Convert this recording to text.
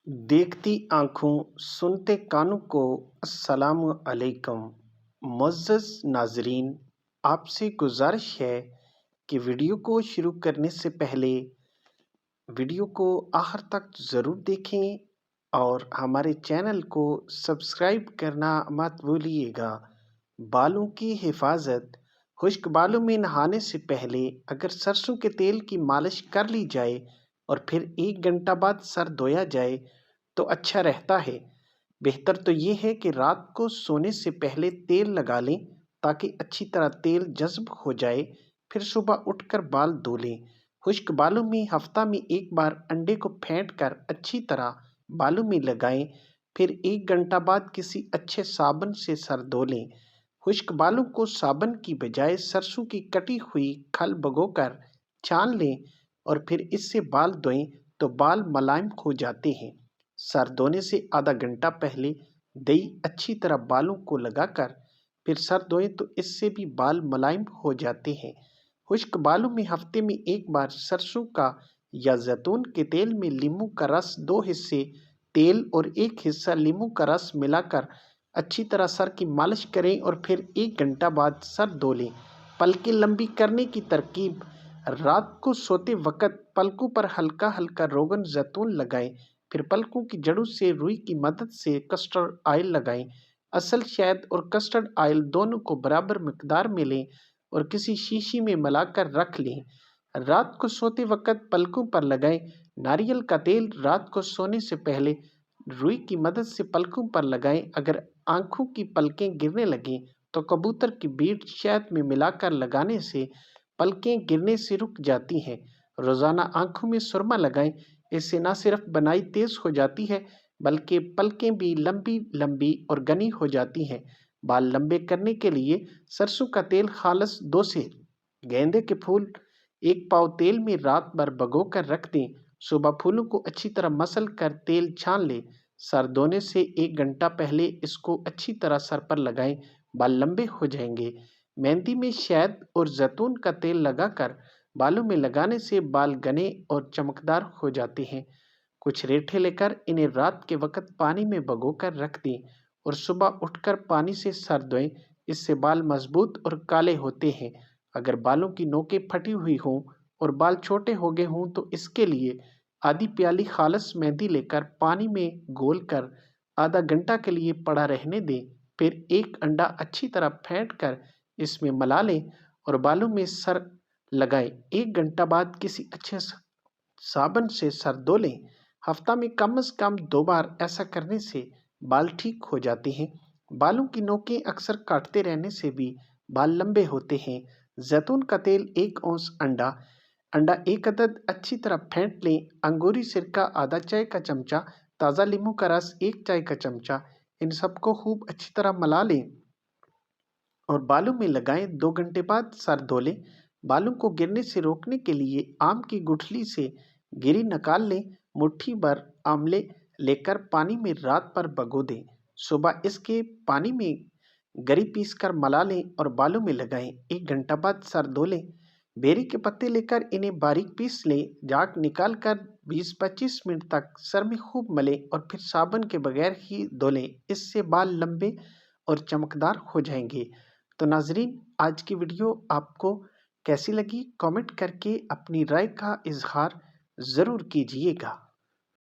देखती आँखों सुनते कानों को अस्सलाम अलैकुम। मुअज़्ज़ज़ नाज़रीन, आपसे गुज़ारिश है कि वीडियो को शुरू करने से पहले वीडियो को आखिर तक ज़रूर देखें और हमारे चैनल को सब्सक्राइब करना मत भूलिएगा। बालों की हिफाजत। खुश्क बालों में नहाने से पहले अगर सरसों के तेल की मालिश कर ली जाए और फिर 1 घंटा बाद सर धोया जाए तो अच्छा रहता है। बेहतर तो ये है कि रात को सोने से पहले तेल लगा लें ताकि अच्छी तरह तेल जज़्ब हो जाए, फिर सुबह उठकर बाल धो लें। खुश्क बालों में हफ्ता में 1 बार अंडे को फेंट कर अच्छी तरह बालों में लगाएं, फिर 1 घंटा बाद किसी अच्छे साबुन से सर धो लें। खुश्क बालों को साबुन की बजाय सरसों की कटी हुई खल भिगोकर छान लें और फिर इससे बाल धोएं तो बाल मुलायम हो जाते हैं। सर धोने से आधा घंटा पहले दही अच्छी तरह बालों को लगाकर फिर सर धोएं तो इससे भी बाल मुलायम हो जाते हैं। खुश्क बालों में हफ्ते में 1 बार सरसों का या जैतून के तेल में नींबू का रस 2 हिस्से तेल और 1 हिस्सा नींबू का रस मिलाकर अच्छी तरह सर की मालिश करें और फिर 1 घंटा बाद सर धो लें। पलकें लंबी करने की तरकीब। रात को सोते वक्त पलकों पर हल्का हल्का रोगन जैतून लगाएं, फिर पलकों की जड़ों से रुई की मदद से कस्टर्ड ऑयल लगाएं। असल शहद और कस्टर्ड ऑयल दोनों को बराबर मिकदार में लें और किसी शीशी में मिलाकर रख लें। रात को सोते वक्त पलकों पर लगाएं। नारियल का तेल रात को सोने से पहले रुई की मदद से पलकों पर लगाएं। अगर आंखों की पलकें गिरने लगें तो कबूतर की बीट शहद में मिलाकर लगाने से पलकें गिरने से रुक जाती हैं। रोज़ाना आंखों में सुरमा लगाएं। इससे न सिर्फ बनाई तेज हो जाती है बल्कि पलकें भी लंबी लंबी और घनी हो जाती हैं। बाल लंबे करने के लिए सरसों का तेल खालस 2 से गेंदे के फूल 1 पाव तेल में रात भर भिगो कर रख दें। सुबह फूलों को अच्छी तरह मसल कर तेल छान लें। सर धोने से 1 घंटा पहले इसको अच्छी तरह सर पर लगाएं, बाल लंबे हो जाएंगे। मेहंदी में शहद और जैतून का तेल लगाकर बालों में लगाने से बाल घने और चमकदार हो जाते हैं। कुछ रेठे लेकर इन्हें रात के वक्त पानी में भिगोकर रख दें और सुबह उठकर पानी से सर धोएं। इससे बाल मजबूत और काले होते हैं। अगर बालों की नोकें फटी हुई हों और बाल छोटे हो गए हों तो इसके लिए आधी प्याली खालस मेहंदी लेकर पानी में घोल कर आधा घंटा के लिए पड़ा रहने दें। फिर 1 अंडा अच्छी तरह फेंट कर इसमें मिला लें और बालों में सर लगाएं। 1 घंटा बाद किसी अच्छे साबुन से सर धो लें। हफ्ता में कम से कम 2 बार ऐसा करने से बाल ठीक हो जाते हैं। बालों की नोकें अक्सर काटते रहने से भी बाल लंबे होते हैं। जैतून का तेल 1 औंस अंडा 1 अदद अच्छी तरह फेंट लें। अंगूरी सिरका आधा चाय का चमचा, ताज़ा नींबू का रस 1 चाय का चमचा, इन सबको खूब अच्छी तरह मिला लें और बालों में लगाएं। 2 घंटे बाद सर धो लें। बालों को गिरने से रोकने के लिए आम की गुठली से गिरी निकाल लें। मुट्ठी भर आंवले लेकर पानी में रात भर भिगो दें। सुबह इसके पानी में गरी पीस कर मिला लें और बालों में लगाएं। 1 घंटा बाद सर धो लें। बेरी के पत्ते लेकर इन्हें बारीक पीस लें। जाक निकाल कर 20-25 मिनट तक सर में खूब मलें और फिर साबुन के बगैर ही धो लें। इससे बाल लंबे और चमकदार हो जाएंगे। तो नाजरीन, आज की वीडियो आपको कैसी लगी कमेंट करके अपनी राय का इजहार ज़रूर कीजिएगा।